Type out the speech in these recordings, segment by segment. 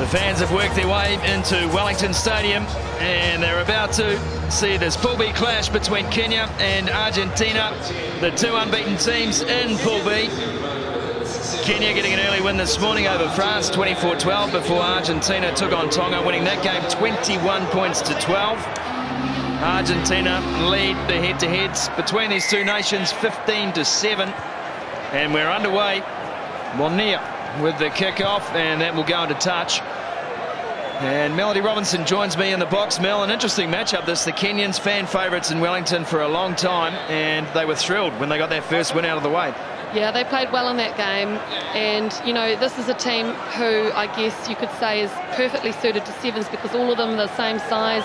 fans have worked their way into Wellington Stadium and they're about to see this Pool B clash between Kenya and Argentina, the two unbeaten teams in Pool B. Kenya getting an early win this morning over France, 24-12, before Argentina took on Tonga, winning that game 21 points to 12. Argentina lead the head-to-heads between these two nations 15-7, and we're underway. Monia with the kick-off, and that will go into touch. And Melody Robinson joins me in the box. Mel, an interesting matchup this. The Kenyans, fan favourites in Wellington for a long time, and they were thrilled when they got their first win out of the way. Yeah, they played well in that game, and you know, this is a team who I guess you could say is perfectly suited to sevens because all of them are the same size.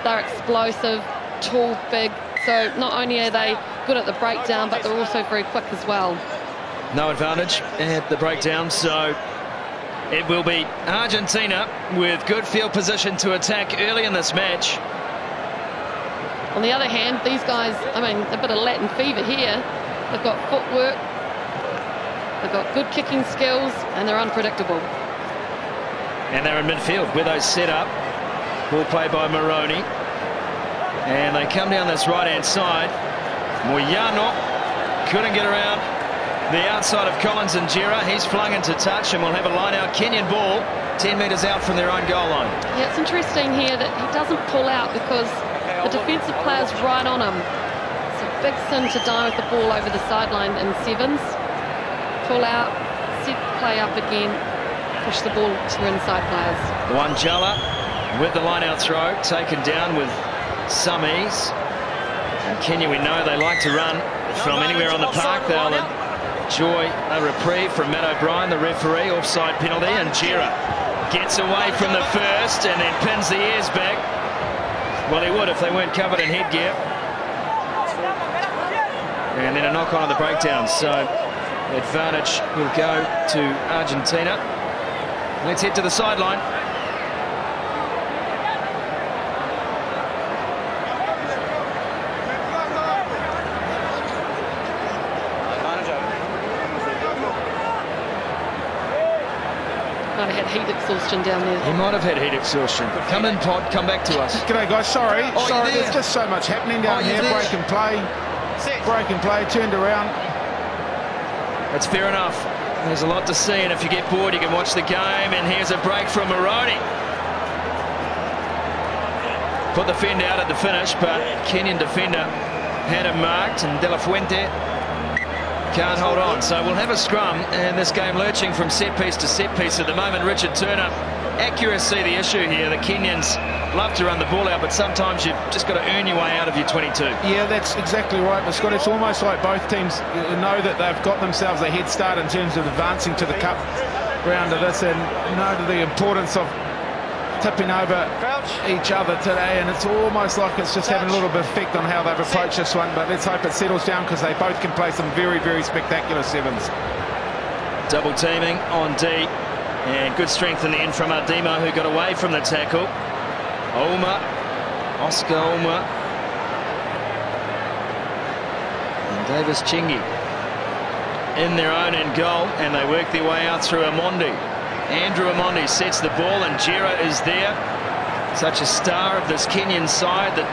They're explosive, tall, big, so not only are they good at the breakdown, but they're also very quick as well. No advantage at the breakdown, so it will be Argentina with good field position to attack early in this match. On the other hand, these guys, I mean, a bit of Latin fever here. They've got footwork, they've got good kicking skills, and they're unpredictable. And they're in midfield with those set up. Ball played by Moroni. And they come down this right-hand side. Moyano couldn't get around the outside of Collins and Jera. He's flung into touch, and we'll have a line-out Kenyan ball 10 metres out from their own goal line. Yeah, it's interesting here that he doesn't pull out because the defensive player's right on him. It's a big sin to die with the ball over the sideline in sevens. Pull out, set the play up again, push the ball to your inside players. Wanjala with the line-out throw, taken down with some ease. And Kenya, we know they like to run from anywhere on the park. They'll enjoy a reprieve from Matt O'Brien, the referee. Offside penalty, and Jera gets away from the first and then pins the ears back. Well, he would if they weren't covered in headgear. And then a knock on the breakdown, so advantage will go to Argentina. Let's head to the sideline. Might have had heat exhaustion down there. He might have had heat exhaustion. Come in, Pod. Come back to us. G'day, guys. Sorry. There's just so much happening down here. Break and play. Turned around. That's fair enough. There's a lot to see, and if you get bored, you can watch the game. And here's a break from Moroni. Put the fend out at the finish, but Kenyan defender had him marked, and De La Fuente can't hold on. So we'll have a scrum, and this game lurching from set piece to set piece at the moment. Richard Turner, accuracy the issue here. The Kenyans love to run the ball out, but sometimes you've just got to earn your way out of your 22. Yeah, that's exactly right, but Scott, it's almost like both teams know that they've got themselves a head start in terms of advancing to the cup round of this, and know the importance of tipping over each other today, and it's almost like it's just having a little bit of effect on how they've approached this one, but let's hope it settles down because they both can play some very, very spectacular sevens. Double teaming on D, and good strength in the end from Ardima, who got away from the tackle. Oscar Oma, and Davis Chingi in their own end goal, and they work their way out through Amondi. Andrew Amondi sets the ball, and Jera is there. Such a star of this Kenyan side that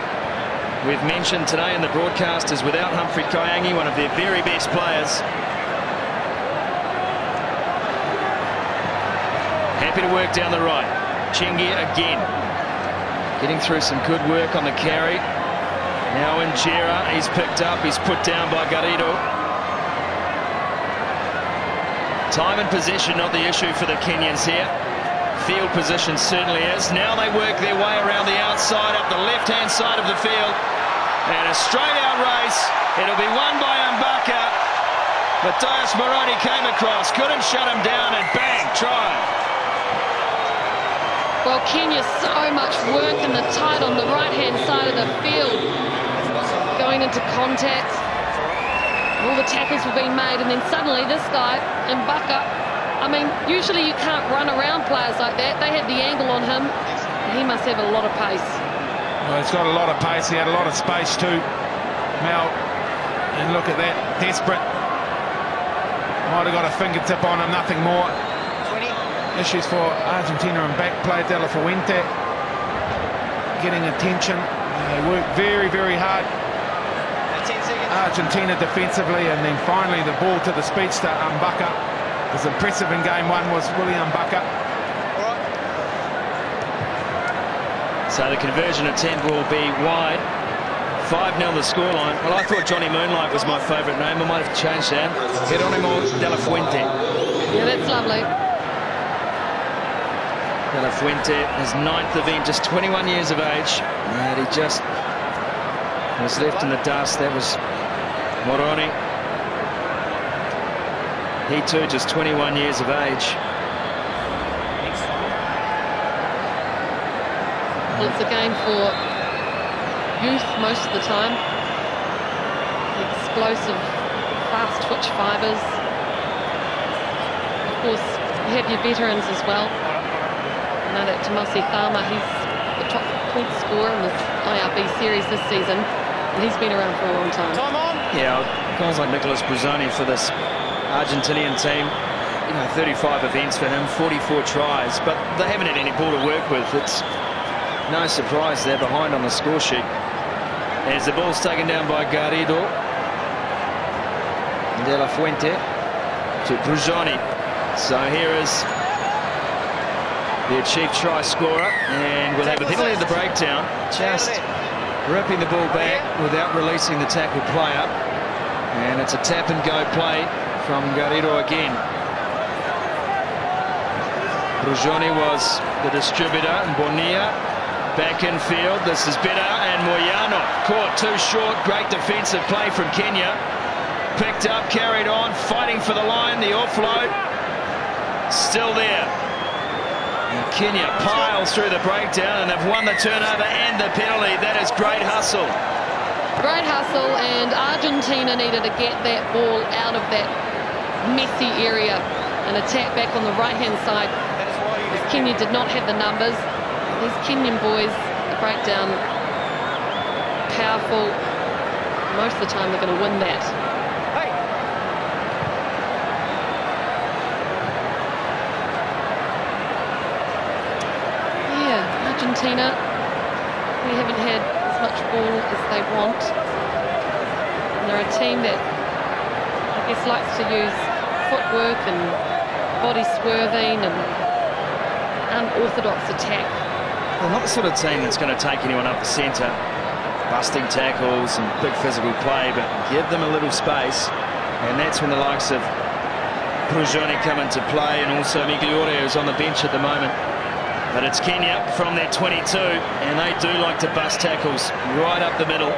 we've mentioned today in the broadcast is without Humphrey Kyangi, one of their very best players. Happy to work down the right. Chingi again. Getting through some good work on the carry. Now in Jera, he's picked up, he's put down by Garrido. Time and possession not the issue for the Kenyans here. Field position certainly is. Now they work their way around the outside, up the left-hand side of the field. And a straight-out race. It'll be won by Mbaka. Matthias Moroni came across, couldn't shut him down, and bang, try. Well, Kenya, so much work in the tight on the right-hand side of the field. Going into contact. All the tackles were being made, and then suddenly this guy, Mbaka, I mean, usually you can't run around players like that. They had the angle on him. He must have a lot of pace. Well, he's got a lot of pace. He had a lot of space too, Mel. And look at that, desperate. Might have got a fingertip on him, nothing more. issues for Argentina and back play. De La Fuente getting attention. They work very, very hard, Argentina defensively, and then finally the ball to the speedster, Mbaka. Was impressive in game one, was William Mbaka. So the conversion attempt will be wide. 5-0 the scoreline. Well, I thought Johnny Moonlight was my favourite name. I might have changed that. Geronimo De La Fuente. Yeah, that's lovely. De La Fuente, his 9th event, just 21 years of age. And he just was left in the dust. That was Moroni. He too, just 21 years of age. Well, it's a game for youth most of the time. Explosive, fast twitch fibres. Of course, you have your veterans as well. I know that Tomasi Tharma, he's the top point scorer in the IRB series this season, and he's been around for a long time. Yeah, guys like Nicholas Bruzzoni for this Argentinian team. You know, 35 events for him, 44 tries, but they haven't had any ball to work with. It's no surprise they're behind on the score sheet. As the ball's taken down by Garrido. De La Fuente to Bruzzoni. So here is their chief try scorer, and we'll have a penalty at the breakdown. Just ripping the ball back without releasing the tackle player. And it's a tap and go play from Garrido again. Bruzzoni was the distributor, and Bonilla back in field. This is better, and Moyano caught too short. Great defensive play from Kenya. Picked up, carried on, fighting for the line. The offload still there. And Kenya piles through the breakdown, and they've won the turnover and the penalty. That is great hustle. Great hustle, and Argentina needed to get that ball out of that messy area and attack back on the right-hand side, because Kenya did not have the numbers. These Kenyan boys, the breakdown, powerful. Most of the time they're going to win that. Yeah, Argentina, we haven't had as much ball as they want. And they're a team that, I guess, likes to use footwork and body swerving and unorthodox attack. Well, not the sort of team that's going to take anyone up the centre, busting tackles and big physical play, but give them a little space, and that's when the likes of Bruzzoni come into play, and also Migliore, who's on the bench at the moment. But it's Kenya from their 22, and they do like to bust tackles right up the middle.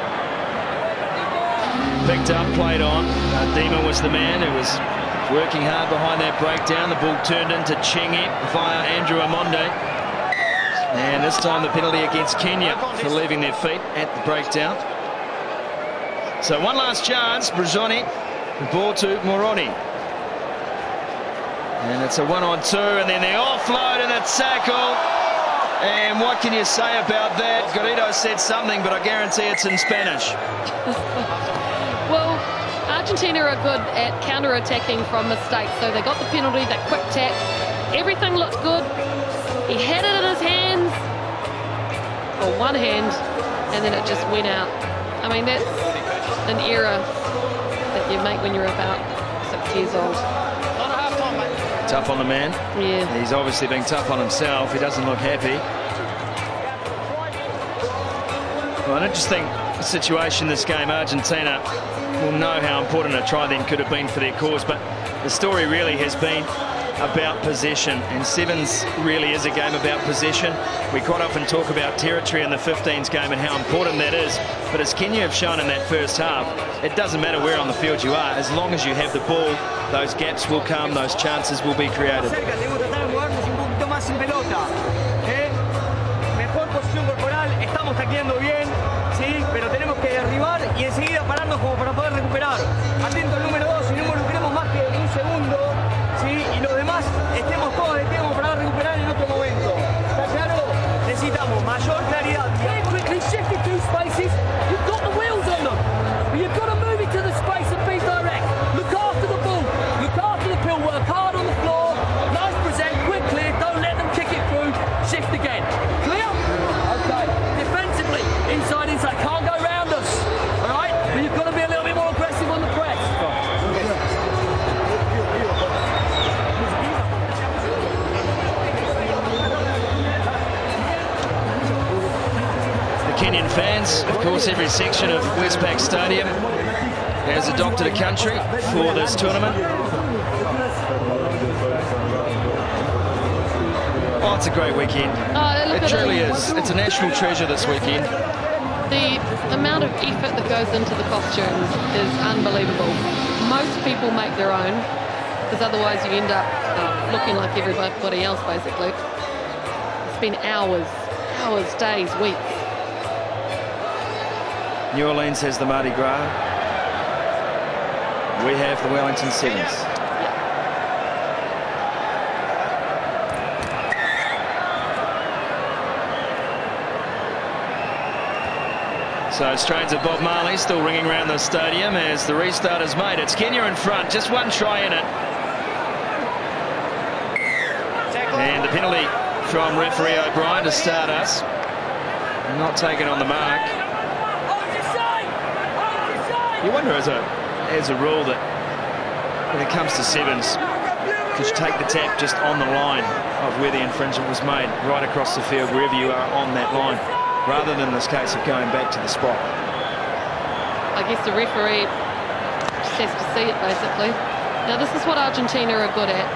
Picked up, played on. Dima was the man who was working hard behind that breakdown. The ball turned into Chengi via Andrew Amonde. And this time the penalty against Kenya for leaving their feet at the breakdown. So one last chance, Bruzzoni, the ball to Moroni. And it's a 1-on-2, and then the offload and the tackle. And what can you say about that? Garrido said something, but I guarantee it's in Spanish. Well, Argentina are good at counter-attacking from mistakes. So they got the penalty, that quick tap. Everything looked good. He had it in his hands, or one hand, and then it just went out. I mean, that's an error that you make when you're about 6 years old. Tough on the man. Yeah. He's obviously being tough on himself. He doesn't look happy. Well, an interesting situation this game. Argentina will know how important a try then could have been for their cause, but the story really has been about possession, and sevens really is a game about possession. We quite often talk about territory in the 15s game and how important that is, but as Kenya have shown in that first half, it doesn't matter where on the field you are, as long as you have the ball, those gaps will come, those chances will be created. Mejor posición corporal, estamos tacleando bien, sí, pero tenemos que derribar y enseguida pararnos como para poder recuperar. Atento al número 2 y no involucremos más que un segundo, sí, y los demás estemos todos de tiempo para recuperar en otro momento. ¿Está claro? Necesitamos mayor claridad. Very quickly shifted through spaces. You've got the wheels on them, but you've got to move into the space and be direct. Look after the ball, look after the pill, work hard on the floor. Nice present, quick clear, fans. Of course, every section of Westpac Stadium has adopted a country for this tournament. Oh, it's a great weekend. It truly is. It's a national treasure this weekend. The amount of effort that goes into the costumes is unbelievable. Most people make their own, because otherwise you end up looking like everybody else, basically. It's been hours, days, weeks. New Orleans has the Mardi Gras. We have the Wellington Sevens. So strains of Bob Marley still ringing around the stadium as the restart is made. It's Kenya in front, just one try in it. And the penalty from referee O'Brien to start us. Not taken on the mark. You wonder as a rule that when it comes to sevens, could you take the tap just on the line of where the infringement was made, right across the field, wherever you are on that line, rather than this case of going back to the spot? I guess the referee just has to see it, basically. Now, this is what Argentina are good at.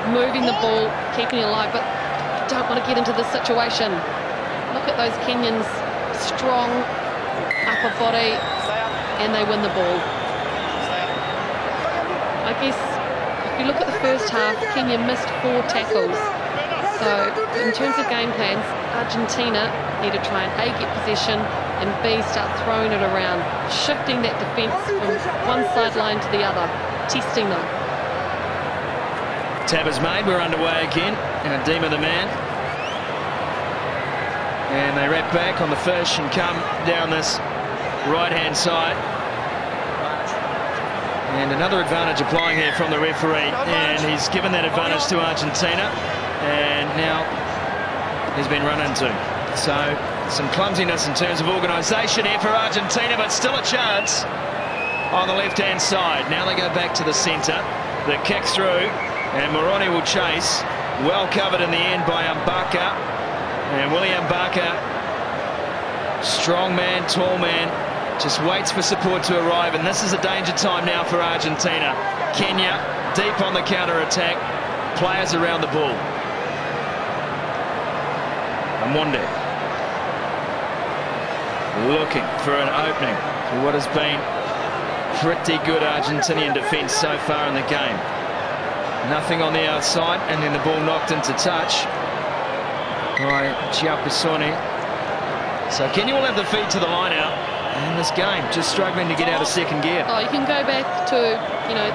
Moving the ball, keeping it alive, but don't want to get into this situation. Look at those Kenyans, strong upper body, and they win the ball. I guess if you look at the first half, Kenya missed 4 tackles. So in terms of game plans, Argentina need to try and A, get possession, and B, start throwing it around, shifting that defence from one sideline to the other, testing them. Tab is made, we're underway again. Dima the man. And they wrap back on the fish and come down this right-hand side. And another advantage applying here from the referee. And he's given that advantage to Argentina. And now he's been run into. So some clumsiness in terms of organisation here for Argentina, but still a chance on the left-hand side. Now they go back to the centre. The kick through, and Moroni will chase. Well covered in the end by Mbaka. And William Mbaka, strong man, tall man, just waits for support to arrive. And this is a danger time now for Argentina. Kenya deep on the counter-attack. Players around the ball. Amonde looking for an opening for what has been pretty good Argentinian defence so far in the game. Nothing on the outside, and then the ball knocked into touch by Giappissoni. So Kenya will have the feed to the line out in this game, just struggling to get out of second gear. Oh, you can go back to,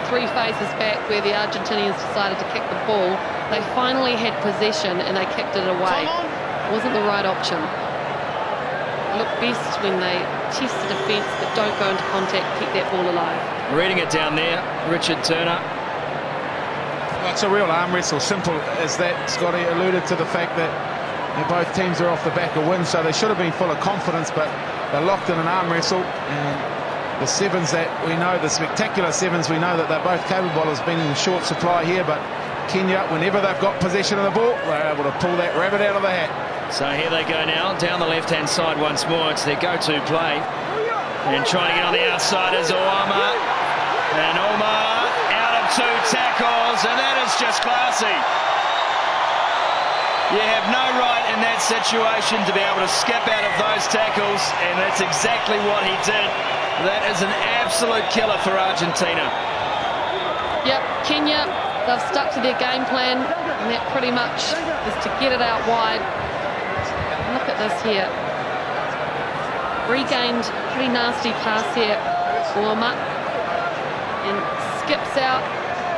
3 phases back where the Argentinians decided to kick the ball. They finally had possession and they kicked it away. It wasn't the right option. Look best when they test the defence but don't go into contact, keep that ball alive. Reading it down there, Richard Turner. Well, it's a real arm wrestle, simple as that. Scotty alluded to the fact that both teams are off the back of wins, so they should have been full of confidence, but they're locked in an arm wrestle. And the sevens that we know, the spectacular sevens, we know that they're both capable, has been in short supply here, but Kenya, whenever they've got possession of the ball, they're able to pull that rabbit out of the hat. So here they go now, down the left-hand side once more. It's their go-to play. And trying to get on the outside is Omar. And Omar out of 2 tackles, and that is just classy. You have no right in that situation to be able to skip out of those tackles, and that's exactly what he did. That is an absolute killer for Argentina. Yep, Kenya, they've stuck to their game plan, and that pretty much is to get it out wide. Look at this here. Regained pretty nasty pass here. Warm-up. And skips out.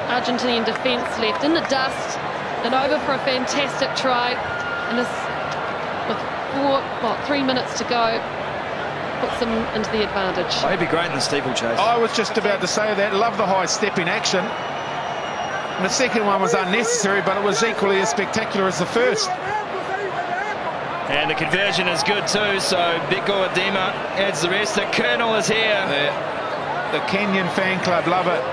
Argentinian defence left in the dust. And over for a fantastic try. And this, with 3 minutes to go, puts them into the advantage. Oh, he'd be great in the steeplechase. I was just about to say that. Love the high step in action. And the second one was unnecessary, but it was equally as spectacular as the first. And the conversion is good too, so Biko Adema adds the rest. The Colonel is here. The Kenyan fan club love it.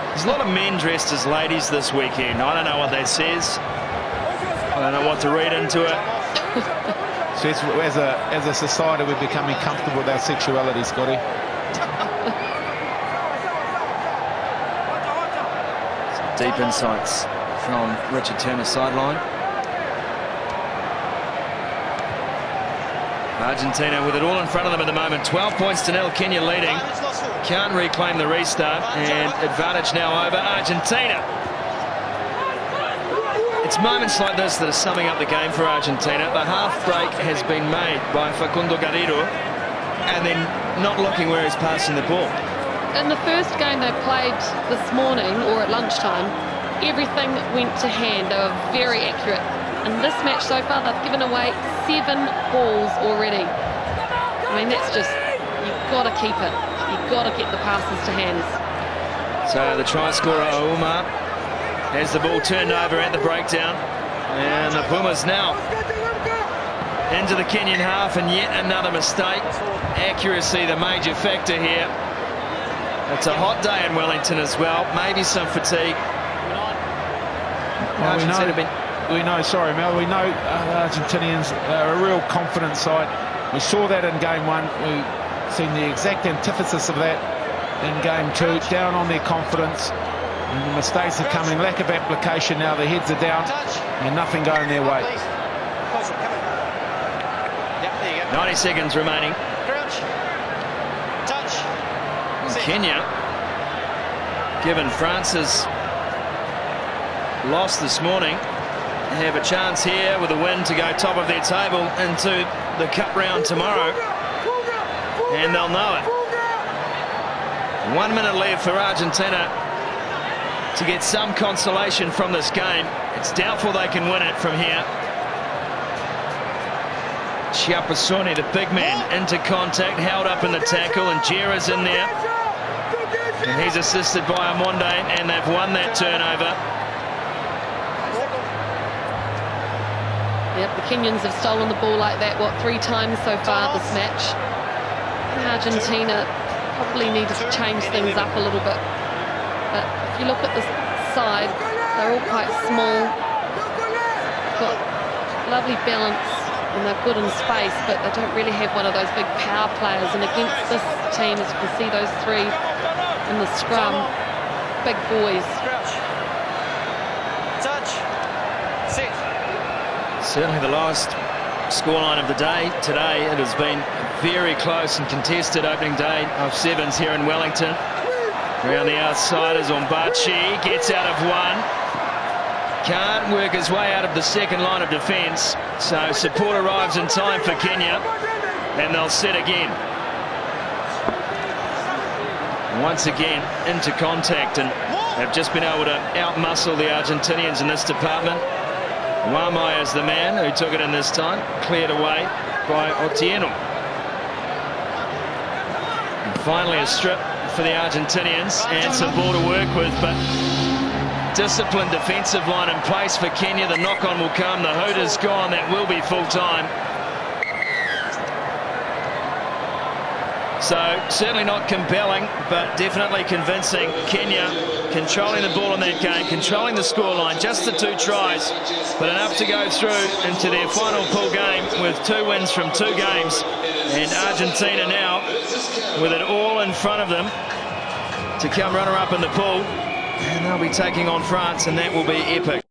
There's a lot of men dressed as ladies this weekend. I don't know what that says. I don't know what to read into it. So as a society, we're becoming comfortable with our sexuality, Scotty. Some deep insights from Richard Turner's sideline. Argentina with it all in front of them at the moment. 12 points to 0. Kenya leading. Can't reclaim the restart, and advantage now over Argentina. It's moments like this that are summing up the game for Argentina. The half break has been made by Facundo Garrido, and then not looking where he's passing the ball. In the first game they played this morning, or at lunchtime, everything went to hand. They were very accurate. In this match so far, they've given away 7 balls already. I mean, that's just, you've got to keep it. You've got to get the passes to hands. So the try scorer, Ouma, has the ball turned over at the breakdown. And the Pumas now into the Kenyan half, and yet another mistake. Accuracy, the major factor here. It's a hot day in Wellington as well. Maybe some fatigue. Well, we know, sorry Mel, we know Argentinians are a real confident side. We saw that in game 1. We've seen the exact antithesis of that in game 2. Down on their confidence, and the mistakes are coming. Lack of application now. Their heads are down and nothing going their way. 90 seconds remaining. And Kenya, given France's loss this morning, have a chance here with a win to go top of their table into the cup round tomorrow, and they'll know it. 1 minute left for Argentina to get some consolation from this game. It's doubtful they can win it from here. Chiapasoni, the big man, into contact, held up in the tackle, and Gera's in there, and he's assisted by Amonde, and they've won that turnover. Yep, the Kenyans have stolen the ball like that, 3 times so far this match. And Argentina probably needed to change things up a little bit. But if you look at the side, they're all quite small. Got lovely balance, and they're good in space, but they don't really have one of those big power players. And against this team, as you can see, those 3 in the scrum, big boys. Certainly the lowest scoreline of the day today. It has been very close and contested opening day of 7s here in Wellington. Around the outside is Ombachi, gets out of 1. Can't work his way out of the second line of defence. So support arrives in time for Kenya, and they'll set again. Once again into contact, and they've just been able to outmuscle the Argentinians in this department. Wamai is the man who took it in this time, cleared away by Otieno. And finally a strip for the Argentinians, and some ball to work with, but disciplined defensive line in place for Kenya. The knock-on will come, the hoot is gone, that will be full-time. So certainly not compelling, but definitely convincing. Kenya controlling the ball in that game, controlling the scoreline, just the 2 tries, but enough to go through into their final pool game with 2 wins from 2 games. And Argentina now with it all in front of them to come runner-up in the pool, and they'll be taking on France, and that will be epic.